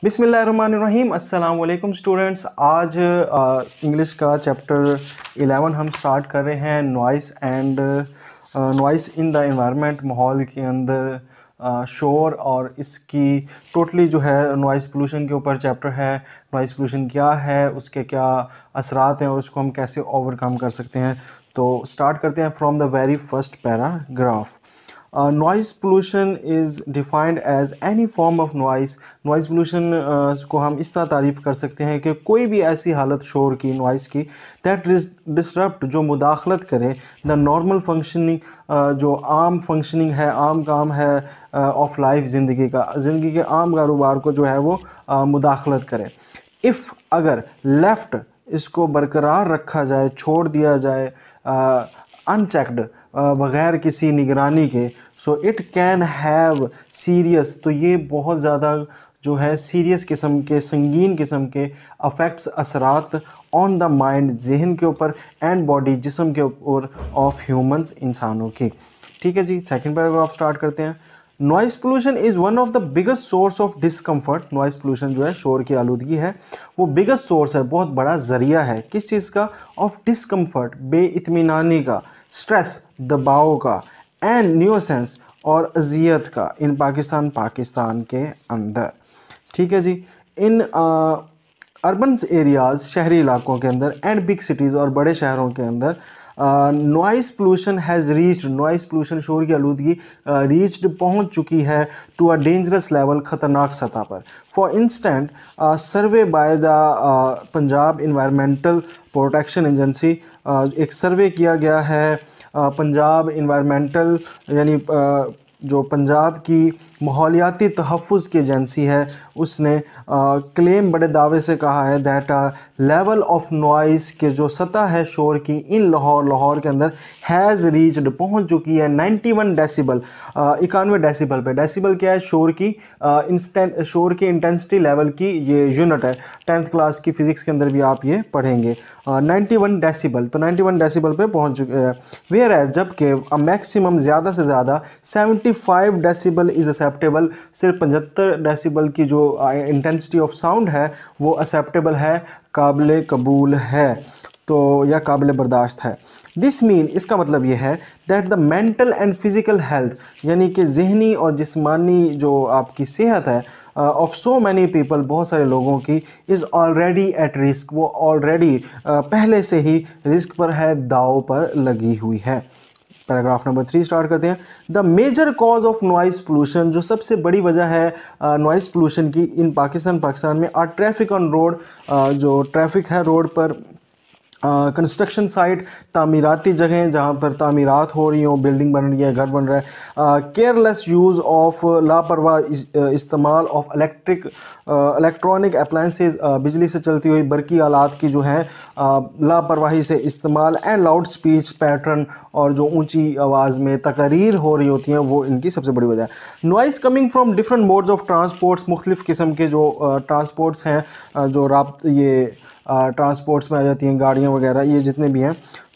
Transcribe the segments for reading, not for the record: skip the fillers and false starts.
बिस्मिल्लाहिर्रहमानिर्रहीम। अस्सलाम वालेकुम स्टूडेंट्स। आज इंग्लिश का चैप्टर 11 हम स्टार्ट कर रहे हैं। नॉइस इन द एनवायरनमेंट, माहौल के अंदर शोर और इसकी टोटली जो है नॉइस पोल्यूशन के ऊपर चैप्टर है। नॉइस पोल्यूशन क्या है, उसके क्या असरात हैं और उसको हम कैसे ओवरकम कर सकते हैं। तो स्टार्ट करते हैं from the very first paragraph. Noise pollution is defined as any form of noise. Noise pollution को हम इस तरह तारीफ़ कर सकते हैं कि कोई भी ऐसी हालत शोर की, नॉइस की, दैट डिसरप्ट, जो मुदाखलत करे द नॉर्मल फंक्शनिंग, जो आम फंक्शनिंग है, आम काम है ऑफ लाइफ, ज़िंदगी के आम कारोबार को जो है वो मुदाखलत करे। इफ़, अगर लेफ़्ट, इसको बरकरार रखा जाए, छोड़ दिया जाए अनचेक्ड, बग़ैर किसी निगरानी के, so it can have serious, तो ये बहुत ज़्यादा जो है सीरियस किस्म के, संगीन किस्म के अफेक्ट्स, असरात ऑन द माइंड, जहन के ऊपर, एंड बॉडी, जिस्म के ऊपर, ऑफ ह्यूमंस, इंसानों की। ठीक है जी, सेकंड पैराग्राफ स्टार्ट करते हैं। Noise pollution is one of the biggest source of discomfort. Noise pollution जो है, शोर की आलूदगी है, वो बिगेस्ट सोर्स है, बहुत बड़ा ज़रिया है। किस चीज़ का? ऑफ डिसकम्फर्ट, बेइत्मीनानी का, स्ट्रेस, दबाव का, एंड न्यूसेंस, और अजियत का, इन पाकिस्तान के अंदर। ठीक है जी। इन अर्बन एरियाज़, शहरी इलाकों के अंदर, एंड बिग सिटीज़, और बड़े शहरों के अंदर, noise pollution has reached, noise pollution, शोर की आलूदगी रीच्ड, पहुंच चुकी है, टू अ डेंजरस लेवल, ख़तरनाक सतह पर। For instant, survey by the Punjab environmental protection agency, एक सर्वे किया गया है पंजाब इन्वायरमेंटल, यानी जो पंजाब की माहौलियाती तहफ़्फ़ुज़ की एजेंसी है, उसने क्लेम, बड़े दावे से कहा है दैट लेवल ऑफ नॉइस, के जो सतह है शोर की, इन लाहौर के अंदर, हैज़ रीच्ड, पहुंच चुकी है 91 डेसिबल, 91 डेसिबल पे। डेसिबल क्या है? शोर की शोर की इंटेंसिटी लेवल की ये यूनिट है। 10th क्लास की फ़िज़िक्स के अंदर भी आप ये पढ़ेंगे। 91 डेसिबल, तो 91 डेसिबल पे पहुंच चुके हैं। वेयर एज, जबकि मैक्सिमम, ज़्यादा से ज़्यादा 75 डेसिबल इज़ एक्सेप्टेबल, सिर्फ 75 डेसिबल की जो इंटेंसिटी ऑफ साउंड है वो एक्सेप्टेबल है, काबिल कबूल है, तो या काबिल बर्दाश्त है। दिस मीन, इसका मतलब ये है that the mental and physical health, यानी कि जहनी और जिस्मानी जो आपकी सेहत है, ऑफ सो मैनी पीपल, बहुत सारे लोगों की, इज़ ऑलरेडी एट रिस्क, वो ऑलरेडी पहले से ही रिस्क पर है, दाव पर लगी हुई है। पैराग्राफ नंबर 3 स्टार्ट करते हैं। The major cause of noise pollution, जो सबसे बड़ी वजह है नॉइज़ पोल्यूशन की इन पाकिस्तान में, आर ट्रैफिक ऑन रोड, जो ट्रैफिक है रोड पर, कंस्ट्रक्शन साइट, तामीराती जगहें जहाँ पर तामीरात हो रही हों, बिल्डिंग बन रही है, घर बन रहा है, केयरलेस यूज़ ऑफ, लापरवाह इस्तेमाल ऑफ इलेक्ट्रॉनिक अप्लाइंसेस, बिजली से चलती हुई बरकी आलात की जो हैं लापरवाही से इस्तेमाल, एंड लाउड स्पीच पैटर्न, और जो ऊंची आवाज़ में तकरीर हो रही होती हैं, वो इनकी सबसे बड़ी वजह है। Noise coming from different modes of transports, मुख्तलिफ़ किस्म के जो ट्रांसपोर्ट्स हैं, जो ये ट्रांसपोर्ट्स में आ जाती हैं, गाड़ियाँ वगैरह, ये जितने भी हैं,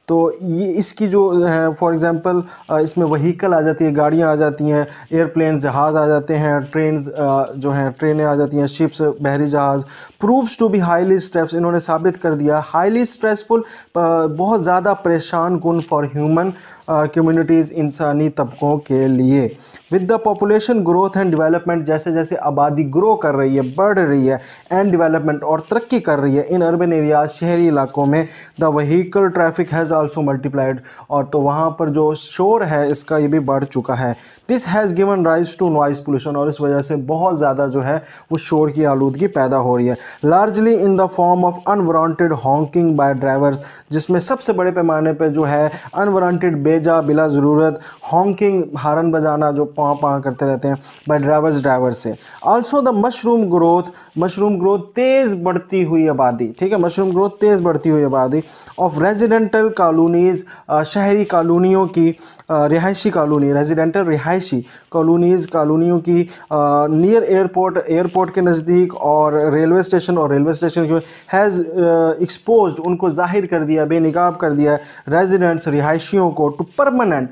तो ये इसकी जो है, फॉर एग्ज़ाम्पल इसमें वहीकल आ जाती है, गाड़ियाँ आ जाती हैं, एयरप्लेन, जहाज़ आ जाते हैं, ट्रेन्स जो हैं, ट्रेनें आ जाती हैं, शिप्स, बहरी जहाज़। Proves to be highly stress, इन्होंने साबित कर दिया, हाईली स्ट्रेसफुल, बहुत ज़्यादा परेशान कुन, फॉर ह्यूमन कम्युनिटीज़, इंसानी तबकों के लिए। With the population growth and development, जैसे जैसे आबादी ग्रो कर रही है, बढ़ रही है, एंड डेवलपमेंट, और तरक्की कर रही है इन अर्बन एरियाज़, शहरी इलाकों में, the vehicle traffic has also multiplied, और तो वहाँ पर जो शोर है इसका ये भी बढ़ चुका है। This has given rise to noise pollution, और इस वजह से बहुत ज़्यादा जो है वो शोर की आलूदगी पैदा हो रही है। Largely in the form of unwanted honking by drivers, जिसमें सबसे बड़े पैमाने पे जो है अनवांटेड, बेजा, बिला ज़रूरत हॉन्किंग, हारन बजाना, जो पाँ पाँ करते रहते हैं, बाय ड्राइवर से। आल्सो द मशरूम ग्रोथ, तेज़ बढ़ती हुई आबादी, ठीक है, मशरूम ग्रोथ, तेज़ बढ़ती हुई आबादी, ऑफ रेजिडेंटल कॉलोनीज़, शहरी कॉलोनियों की, रिहायशी कॉलोनी, रेजिडेंटल रिहायशी कॉलोनियों की, नियर एयरपोर्ट के नज़दीक, और रेलवे स्टेशन के, हैज़ एक्सपोज्ड, उनको ज़ाहिर कर दिया, बेनिकाब कर दिया रेजिडेंट्स, रिहायशियों को, टू परमानेंट,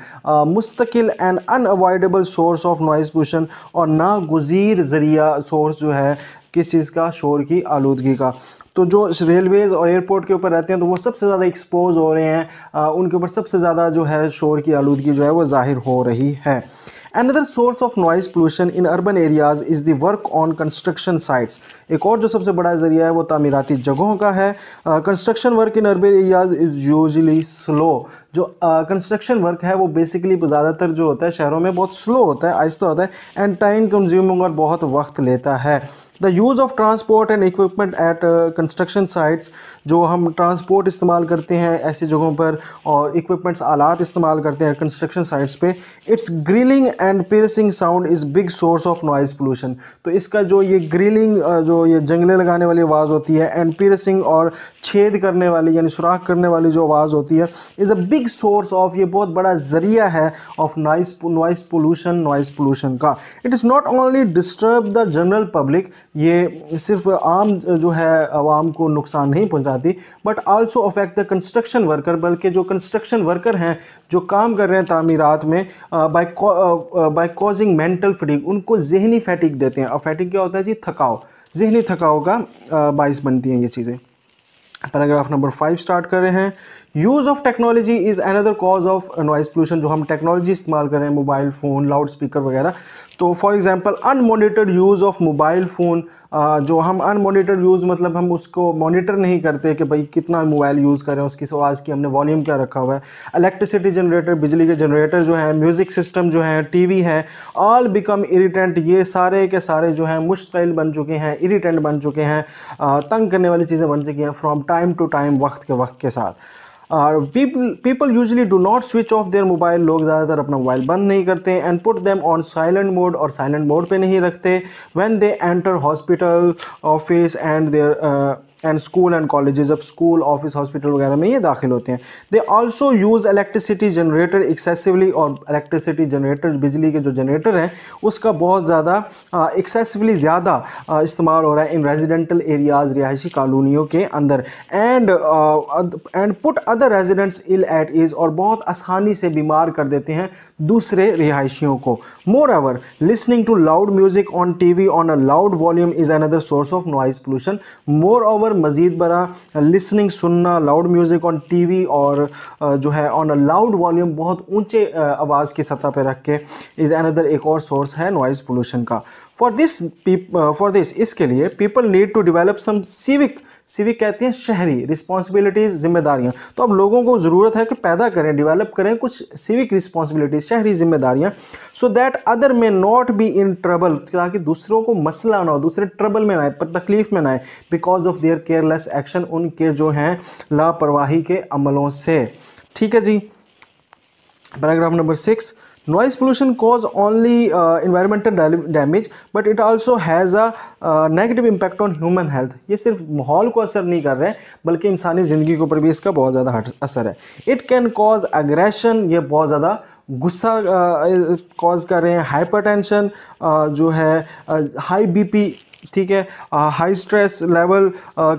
मुस्तकिल and unavoidable source of noise pollution, और नागुज़ीर ज़रिया, सोर्स जो है किस चीज़ का, शोर की आलूदगी का। तो जो रेलवेज़ और एयरपोर्ट के ऊपर रहते हैं तो वो सबसे ज़्यादा एक्सपोज हो रहे हैं, उनके ऊपर सबसे ज़्यादा जो है शोर की आलूदगी जो है वो ज़ाहिर हो रही है। Another source of noise pollution in urban areas is the work on construction sites. एक और जो सबसे बड़ा ज़रिया है वो तामीराती जगहों का है। Construction work in urban areas is usually slow. जो कंस्ट्रक्शन वर्क है वो बेसिकली ज़्यादातर जो होता है शहरों में बहुत स्लो होता है, आहिस्ता होता है, एंड टाइम कंज्यूमिंग और बहुत वक्त लेता है। The use of transport and equipment at construction sites, जो हम ट्रांसपोर्ट इस्तेमाल करते हैं ऐसी जगहों पर और इक्विपमेंट्स आलात इस्तेमाल करते हैं कंस्ट्रक्शन साइट्स पे, it's grilling and piercing sound is big source of noise pollution. तो इसका जो ये ग्रिलिंग, जो ये जंगले लगाने वाली आवाज़ होती है, एंड पियर्सिंग और छेद करने वाली यानी सुराख करने वाली जो आवाज़ होती है, is a big source of, ये बहुत बड़ा ज़रिया है ऑफ नॉइज़ पोल्यूशन का। It is not only disturb the general public, ये सिर्फ आम जो है आवाम को नुकसान नहीं पहुंचाती, but also affect the construction worker, बल्कि जो कंस्ट्रक्शन वर्कर हैं जो काम कर रहे हैं तामीरात में, बाय कॉजिंग मेंटल फटीग, उनको जहनी फैटिग देते हैं। और फैटिग क्या होता है जी? थकाव, जहनी थकाव का बाइस बनती हैं ये चीज़ें। पैराग्राफ नंबर 5 स्टार्ट कर रहे हैं। Use of technology is another cause of noise pollution. जो हम टेक्नोलॉजी इस्तेमाल कर रहे हैं, मोबाइल फ़ोन, लाउड स्पीकर वगैरह, तो for example unmonitored use of mobile phone, जो हम अनमॉनिटर्ड यूज़ मतलब हम उसको मॉनिटर नहीं करते कि भाई कितना मोबाइल यूज़ कर रहे हैं, उसकी आवाज़ की हमने वॉल्यूम क्या रखा हुआ है। इलेक्ट्रिसिटी जनरेटर, बिजली के जनरेटर जो हैं, म्यूज़िक सिस्टम जो है, टीवी है, ऑल बिकम इरिटेंट, ये सारे के सारे जो हैं मुश्तिल बन चुके हैं, इरिटेंट बन चुके हैं, तंग करने वाली चीज़ें बन चुकी हैं फ्रॉम टाइम टू टाइम, वक्त के साथ। People usually do not switch off their mobile, लोग ज़्यादातर अपना मोबाइल बंद नहीं करते, and put them on silent mode, और साइलेंट मोड पे नहीं रखते, when they enter hospital, office and there and school and colleges, अब स्कूल, ऑफिस, हॉस्पिटल वगैरह में ये दाखिल होते हैं। They also use electricity generator excessively, और इलेक्ट्रिसिटी जनरेटर, बिजली के जो जनरेटर हैं उसका बहुत ज़्यादा एक्सेसिवली ज़्यादा इस्तेमाल हो रहा है इन रेजिडेंटल एरियाज़, रिहायशी कॉलोनियों के अंदर, and put other residents ill at ease, और बहुत आसानी से बीमार कर देते हैं दूसरे रिहायशियों को। Moreover listening to loud music on TV on a loud volume is another source of noise pollution. Moreover मज़ीद बरा लिसनिंग, सुनना लाउड म्यूज़िक ऑन टीवी और जो है ऑन अ लाउड वॉल्यूम, बहुत ऊंचे आवाज़ की सतह पे रख के, इज़ अनदर एक और सोर्स है नॉइज़ पोल्यूशन का। फॉर दिस इसके लिए people need to develop some civic कहते हैं शहरी रिस्पॉन्सिबिलिटीज़, जिम्मेदारियाँ। तो अब लोगों को ज़रूरत है कि पैदा करें, डेवलप करें कुछ सिविक रिस्पॉन्सिबिलिटीज़, शहरी जिम्मेदारियाँ, सो दैट अदर में नॉट बी इन ट्रबल, ताकि दूसरों को मसला ना हो, दूसरे ट्रबल में ना आए, पर तकलीफ़ में ना आए, because of their careless action, उनके जो हैं लापरवाही के अमलों से। ठीक है जी। Paragraph number 6, noise pollution cause only environmental damage but it also has a negative impact on human health। ये सिर्फ माहौल को असर नहीं कर रहे हैं बल्कि इंसानी ज़िंदगी के ऊपर भी इसका बहुत ज़्यादा असर है। It can cause aggression, ये बहुत ज़्यादा गुस्सा कॉज कर रहे हैं, हाइपरटेंशन जो है, हाई बीपी, ठीक है, हाई स्ट्रेस लेवल,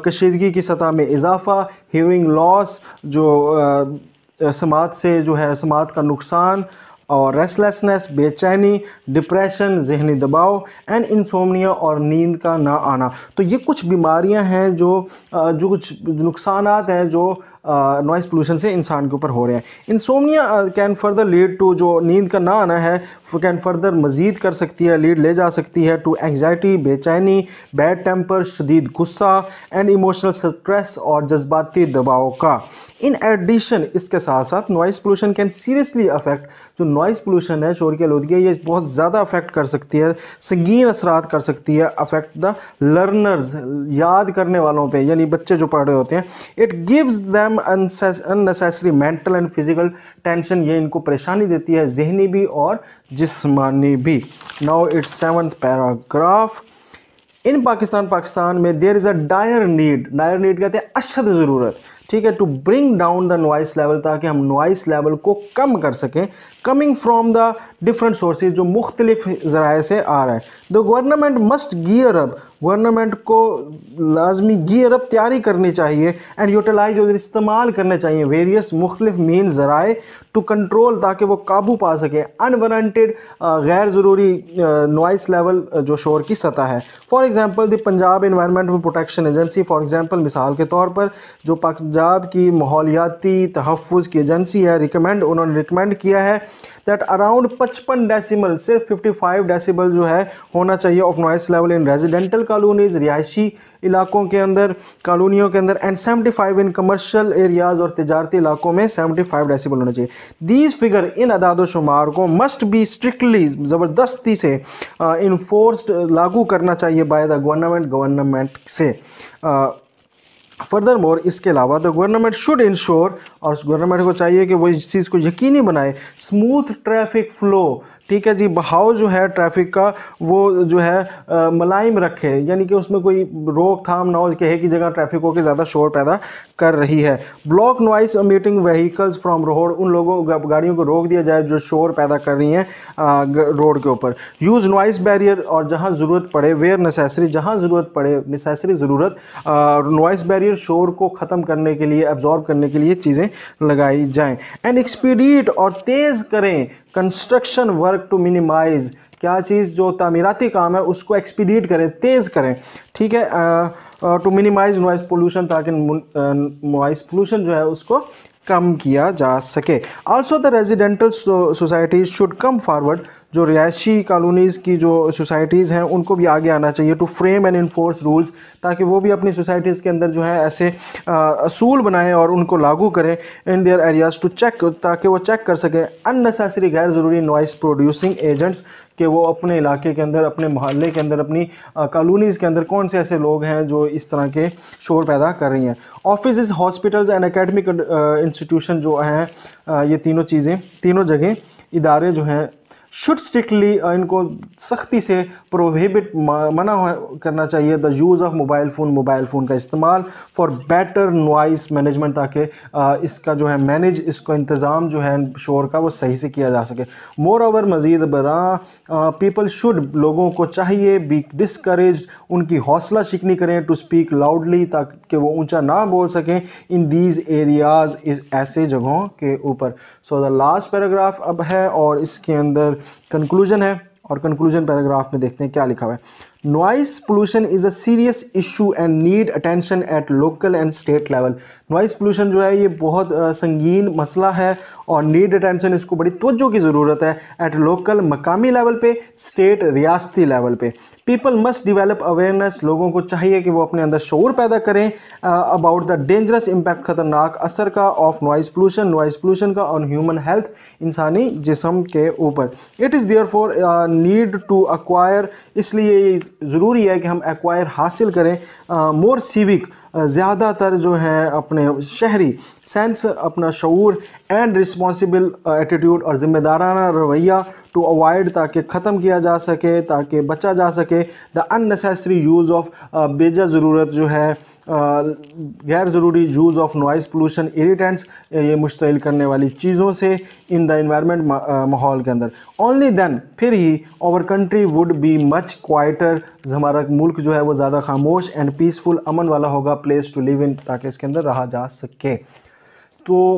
कशीदगी की सतह में इजाफा, हीयरिंग लॉस, जो समात से जो है समात का नुकसान, और रेस्टलेसनेस, बेचैनी, डिप्रेशन, जहनी दबाव, एंड इंसोम्निया, और नींद का ना आना। तो ये कुछ बीमारियां हैं जो कुछ नुकसानात हैं जो नॉइज़ पोल्यूशन से इंसान के ऊपर हो रहे हैं। Insomnia can further lead to, जो नींद का ना आना है कैन फर्दर मज़ीद कर सकती है, लीड ले जा सकती है टू एंग्जाइटी, बेचैनी, बैड टेम्पर, शदीद गुस्सा, एंड इमोशनल स्ट्रेस, और जज्बाती दबाव का। इन एडिशन, इसके साथ साथ noise pollution can seriously affect, जो नॉइज़ पोल्यूशन है, शोर की आलूदगी है, ये बहुत ज़्यादा अफेक्ट कर सकती है, संगीन असरात कर सकती है, अफेक्ट द लर्नर्स, याद करने वालों पे, यानी बच्चे जो पढ़ रहे होते हैं। It gives them unnecessary mental and physical tension, ये इनको परेशानी देती है, जहनी भी और जिस्मानी भी। Now it's 7th paragraph. In Pakistan में there is a dire need कहते हैं अशद ज़रूरत, ठीक है, to bring down the noise level, ताकि हम नॉइस लेवल को कम कर सकें, coming from the different sources, जो मुख्तलिफ ज़राए से आ रहा है। The government must gear up, government को लाजमी गियर अप तैयारी करनी चाहिए एंड यूटिलाइज और इस्तेमाल करने चाहिए वेरियस मुख्तलिफ मीन ज़राए टू कंट्रोल, ताकि वो काबू पा सके अनवांटेड गैर ज़रूरी नॉइस लेवल जो शोर की सतह है। For example the Punjab environmental protection agency, for example मिसाल के तौर पर जो पंजाब की माहौलियाती तहफ़्फ़ुज़ की एजेंसी है, उन्होंने रिकमेंड किया है दैट अराउंड 55 डेसिबल, सिर्फ 55 डेसिबल जो है होना चाहिए of noise level in residential colonies, रिहायशी इलाकों के अंदर, कॉलोनियों के अंदर, एंड 75 इन कमर्शियल एरियाज़ और तिजारती इलाकों में 75 डेसिबल होना चाहिए। दीज फिगर, इन अदाद शुमार को मस्ट बी स्ट्रिक्टली, ज़बरदस्ती से इन्फोर्स्ड, लागू करना चाहिए बाय द गवर्नमेंट से। फर्दर मोर, इसके अलावा द गवर्नमेंट शुड इंश्योर, और गवर्नमेंट को चाहिए कि वो इस चीज़ को यकीनी बनाए, स्मूथ ट्रैफिक फ़्लो, ठीक है जी, बहाव जो है ट्रैफिक का वो जो है मुलायम रखे, यानी कि उसमें कोई रोक थाम ना हो कि एक ही जगह ट्रैफिक हो के ज़्यादा शोर पैदा कर रही है। Block noise emitting vehicles from road, उन लोगों गाड़ियों को रोक दिया जाए जो शोर पैदा कर रही हैं रोड के ऊपर। यूज़ नॉइस बैरियर, और जहाँ ज़रूरत पड़े, वेयर नेसेसरी, जहाँ ज़रूरत पड़े, नेसेसरी ज़रूरत, नॉइस बैरियर शोर को ख़त्म करने के लिए, एब्जॉर्ब करने के लिए चीज़ें लगाई जाएँ। एंड एक्सपीडिएट, और तेज़ करें कंस्ट्रक्शन वर्क टू मिनिमाइज़, क्या चीज़ जो तामीराती काम है उसको एक्सपीडिएट करें, तेज़ करें, ठीक है, टू मिनिमाइज नॉइस पोल्यूशन, ताकि नॉइस पोल्यूशन जो है उसको कम किया जा सके। Also the residential societies should come forward, जो रिहायशी कॉलोनीज़ की जो सोसाइटीज़ हैं उनको भी आगे आना चाहिए to frame and enforce rules, ताकि वो भी अपनी सोसाइटीज़ के अंदर जो है ऐसे असूल बनाएं और उनको लागू करें in their areas to check, ताकि वो चेक कर सकें अननेसेसरी गैर ज़रूरी नॉइस प्रोड्यूसिंग एजेंट्स, कि वो अपने इलाके के अंदर, अपने मोहल्ले के अंदर, अपनी कॉलोनीज़ के अंदर कौन से ऐसे लोग हैं जो इस तरह के शोर पैदा कर रही हैं। Office, hospitals and academic institution जो हैं, ये तीनों चीज़ें, तीनों जगह इदारे जो हैं शुड स्ट्रिक्टली, इनको सख्ती से प्रोहिबिट, मना करना चाहिए the use of mobile phone का इस्तेमाल फॉर बेटर नॉइस मैनेजमेंट, ताकि इसका जो है मैनेज, इसको इंतज़ाम जो है शोर का वो सही से किया जा सके। मोर ओवर, मज़ीद बरा, पीपल शुड, लोगों को चाहिए, बी डिस्करेज्ड, उनकी हौसला शिकनी करें टू स्पीक लाउडली, ताकि वो ऊंचा ना बोल सकें इन दीज एरियाज़, इस ऐसे जगहों के ऊपर। सो द लास्ट पैराग्राफ अब है और इसके अंदर कंक्लूजन है, और कंक्लूजन पैराग्राफ में देखते हैं क्या लिखा हुआ है। Noise pollution is a serious issue and need attention at local and state level. Noise pollution जो है ये बहुत संगीन मसला है और नीड अटेंशन, इसको बड़ी तवज्जो की ज़रूरत है एट लोकल, मकामी लेवल पे, स्टेट, रियासती लेवल पे। पीपल मस्ट डिवेलप अवेयरनेस, लोगों को चाहिए कि वो अपने अंदर शऊर पैदा करें अबाउट द डेंजरस इम्पैक्ट, ख़तरनाक असर का, ऑफ नॉइस पोल्यूशन का ऑन ह्यूमन हेल्थ, इंसानी जिस्म के ऊपर। It is therefore need to acquire, इसलिए ज़रूरी है कि हम एक्वायर हासिल करें मोर सिविक, ज़्यादातर जो है अपने शहरी सेंस, अपना शऊर एंड रिस्पॉन्सिबल एटीट्यूड, और ज़िम्मेदाराना रवैया टू अवॉइड, ताकि ख़त्म किया जा सके, ताकि बचा जा सके द अननेसेसरी यूज़ ऑफ, बेजा ज़रूरत जो है गैर ज़रूरी use of noise pollution irritants, ये मुश्तइल करने वाली चीज़ों से इन द इन्वायरमेंट, माहौल के अंदर। ओनली देन, फिर ही our country would be much quieter, हमारा मुल्क जो है वो ज़्यादा खामोश एंड पीसफुल, अमन वाला होगा, प्लेस टू लिव इन, ताकि इसके अंदर रहा जा सके। तो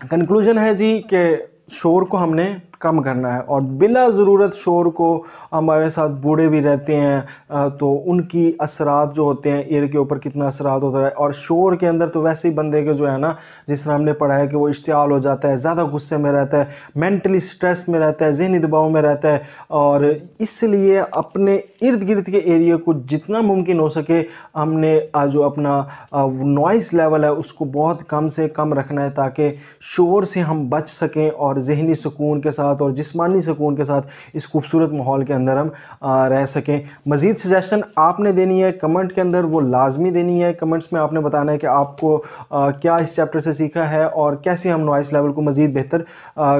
कंक्लूजन है जी कि शोर को हमने कम करना है, और बिला ज़रूरत शोर को, हमारे साथ बूढ़े भी रहते हैं तो उनकी असरात जो होते हैं ईयर के ऊपर कितना असरात होता है, और शोर के अंदर तो वैसे ही बंदे के जो है ना, जिस तरह हमने पढ़ा है कि वो इश्तियाल हो जाता है, ज़्यादा गुस्से में रहता है, मेंटली स्ट्रेस में रहता है, ज़हनी दबाव में रहता है, और इसलिए अपने इर्द गिर्द के एरिया को जितना मुमकिन हो सके हमने जो अपना नॉइस लेवल है उसको बहुत कम से कम रखना है, ताकि शोर से हम बच सकें और ज़हनी सुकून के साथ और जिस्मानी सुकून के साथ इस खूबसूरत माहौल के अंदर हम रह सकें। मज़ीद सजेशन आपने देनी है कमेंट के अंदर, वो लाजमी देनी है। कमेंट्स में आपने बताना है कि आपको क्या इस चैप्टर से सीखा है और कैसे हम नॉइस लेवल को मज़ीद बेहतर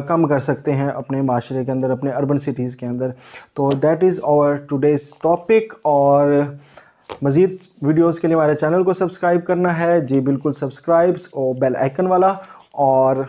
कम कर सकते हैं अपने माशरे के अंदर, अपने अर्बन सिटीज़ के अंदर। तो that is our today's topic, और मज़ीद वीडियोज़ के लिए हमारे चैनल को सब्सक्राइब करना है जी, बिल्कुल सब्सक्राइब और बेल आइकन वाला, और